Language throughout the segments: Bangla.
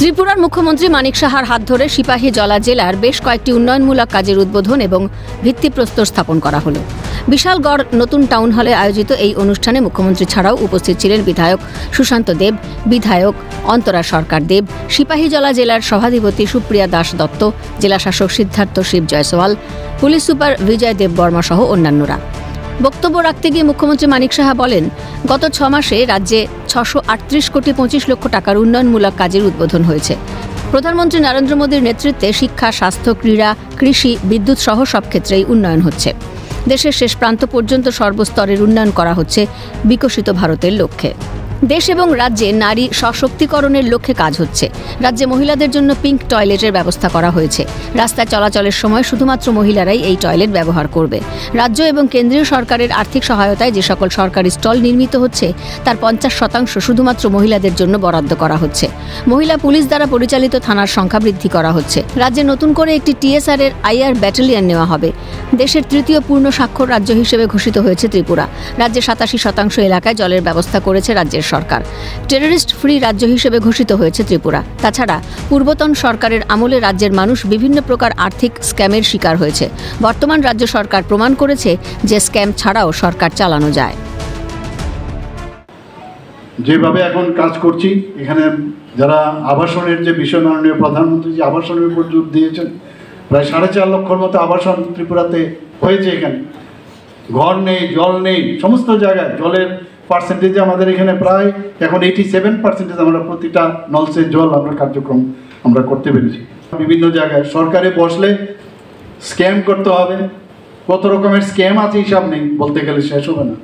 ত্রিপুরার মুখ্যমন্ত্রী মানিক সাহার হাত ধরে সিপাহীজলা জেলার বেশ কয়েকটি উন্নয়নমূলক কাজের উদ্বোধন এবং ভিত্তিপ্রস্তর স্থাপন করা হলো। বিশালগড় নতুন টাউন হলে আয়োজিত এই অনুষ্ঠানে মুখ্যমন্ত্রী ছাড়াও উপস্থিত ছিলেন বিধায়ক সুশান্ত দেব, বিধায়ক অন্তরা সরকার দেব, সিপাহীজলা জেলার সভাধিপতি সুপ্রিয়া দাস দত্ত, জেলাশাসক সিদ্ধার্থ শিব জয়সওয়াল, পুলিশ সুপার বিজয় দেব বর্মা সহ অন্যান্যরা। বক্তব্য রাখতে গিয়ে মুখ্যমন্ত্রী মানিক সাহা বলেন, গত 6 মাসে রাজ্যে 638 কোটি 25 লক্ষ টাকার উন্নয়নমূলক কাজের উদ্বোধন হয়েছে। প্রধানমন্ত্রী নরেন্দ্র মোদীর নেতৃত্বে শিক্ষা, স্বাস্থ্য, ক্রীড়া, কৃষি, বিদ্যুৎ সহ সব ক্ষেত্রেই উন্নয়ন হচ্ছে। দেশের শেষ প্রান্ত পর্যন্ত সর্বস্তরের উন্নয়ন করা হচ্ছে বিকশিত ভারতের লক্ষ্যে। দেশ এবং রাজ্যে নারী সশক্তিকরণের লক্ষ্যে কাজ হচ্ছে। রাজ্যে মহিলাদের জন্য পিঙ্ক টয়লেটের ব্যবস্থা করা হয়েছে। রাস্তায় চলাচলের সময় শুধুমাত্র মহিলারাই এই টয়লেট ব্যবহার করবে। রাজ্য এবং কেন্দ্রীয় সরকারের আর্থিক সহায়তায় যে সকল সরকারি স্টল নির্মিত হচ্ছে তার 50% শুধুমাত্র মহিলাদের জন্য বরাদ্দ করা হচ্ছে। মহিলা পুলিশ দ্বারা পরিচালিত থানার সংখ্যা বৃদ্ধি করা হচ্ছে। রাজ্যে নতুন করে একটি TSR এর IR ব্যাটালিয়ন নেওয়া হবে। দেশের তৃতীয় পূর্ণ স্বাক্ষর রাজ্য হিসেবে ঘোষিত হয়েছে ত্রিপুরা। রাজ্যে 87% এলাকায় জলের ব্যবস্থা করেছে রাজ্যের সরকার। টেররিস্ট ফ্রি রাজ্য হিসেবে ঘোষিত হয়েছে ত্রিপুরা। তাছাড়া পূর্বতন সরকারের আমলে রাজ্যের মানুষ বিভিন্ন প্রকার আর্থিক স্ক্যামের শিকার হয়েছে। বর্তমান রাজ্য সরকার প্রমাণ করেছে যে স্ক্যাম ছাড়াও সরকার চালানো যায়। যেভাবে এখন কাজ করছি, এখানে যারা আবাসনের যে বিষয়, মাননীয় প্রধানমন্ত্রী যে আবাসনের উপর জোর দিয়েছেন, প্রায় 4.5 লক্ষর মতো আবাসন ত্রিপুরাতে হয়েছে। এখানে ঘর নেই, জল নেই, সমস্ত জায়গায় জলের পার্সেন্টেজে আমাদের এখানে প্রায় এখন 87% আমরা প্রতিটা নলসে জল আমরা কার্যক্রম আমরা করতে পেরেছি। বিভিন্ন জায়গায় সরকারে বসলে স্ক্যাম করতে হবে, কত রকমের স্ক্যাম আছে হিসাব নেই, বলতে গেলে শেষ হবে না।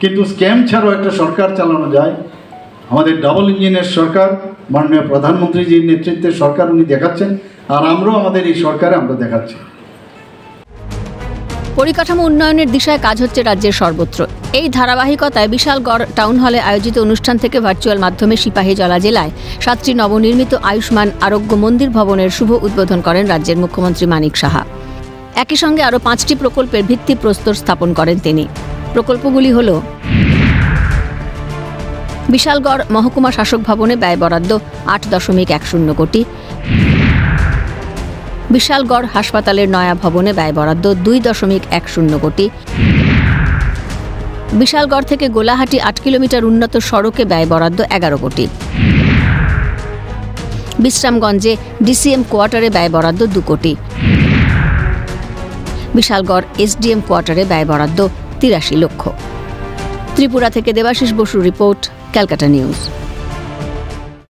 কিন্তু স্ক্যাম ছাড়াও একটা সরকার চালানো যায়। আমাদের ডাবল ইঞ্জিনের সরকার, মাননীয় প্রধানমন্ত্রীজির নেতৃত্বে সরকার উনি দেখাচ্ছেন, আর আমরাও আমাদের এই সরকারে আমরা দেখাচ্ছি। পরিকাঠামো উন্নয়নের দিশায় কাজ হচ্ছে রাজ্যের সর্বত্র। এই ধারাবাহিকতায় বিশালগড় টাউন হলে আয়োজিত অনুষ্ঠান থেকে ভার্চুয়াল মাধ্যমে সিপাহীজলা জেলায় 7টি নবনির্মিত আয়ুষ্মান আরোগ্য মন্দির ভবনের শুভ উদ্বোধন করেন রাজ্যের মুখ্যমন্ত্রী মানিক সাহা। একই সঙ্গে আরও 5টি প্রকল্পের ভিত্তিপ্রস্তর স্থাপন করেন তিনি। প্রকল্পগুলি হল: বিশালগড় মহকুমা শাসক ভবনে ব্যয় বরাদ্দ 8.10 কোটি, বিশালগড় হাসপাতালের নয়া ভবনে ব্যয় বরাদ্দ 2.10 কোটি, বিশালগড় থেকে গোলাহাটি 8 কিলোমিটার উন্নত সড়কে ব্যয় বরাদ্দ 11 কোটি, বিশ্রামগঞ্জে DCM কোয়ার্টারে ব্যয় বরাদ্দ 2 কোটি, বিশালগড় SDM কোয়ার্টারে ব্যয় বরাদ্দ 83 লক্ষ। ত্রিপুরা থেকে দেবাশিস বসুর রিপোর্ট, ক্যালকাটা নিউজ।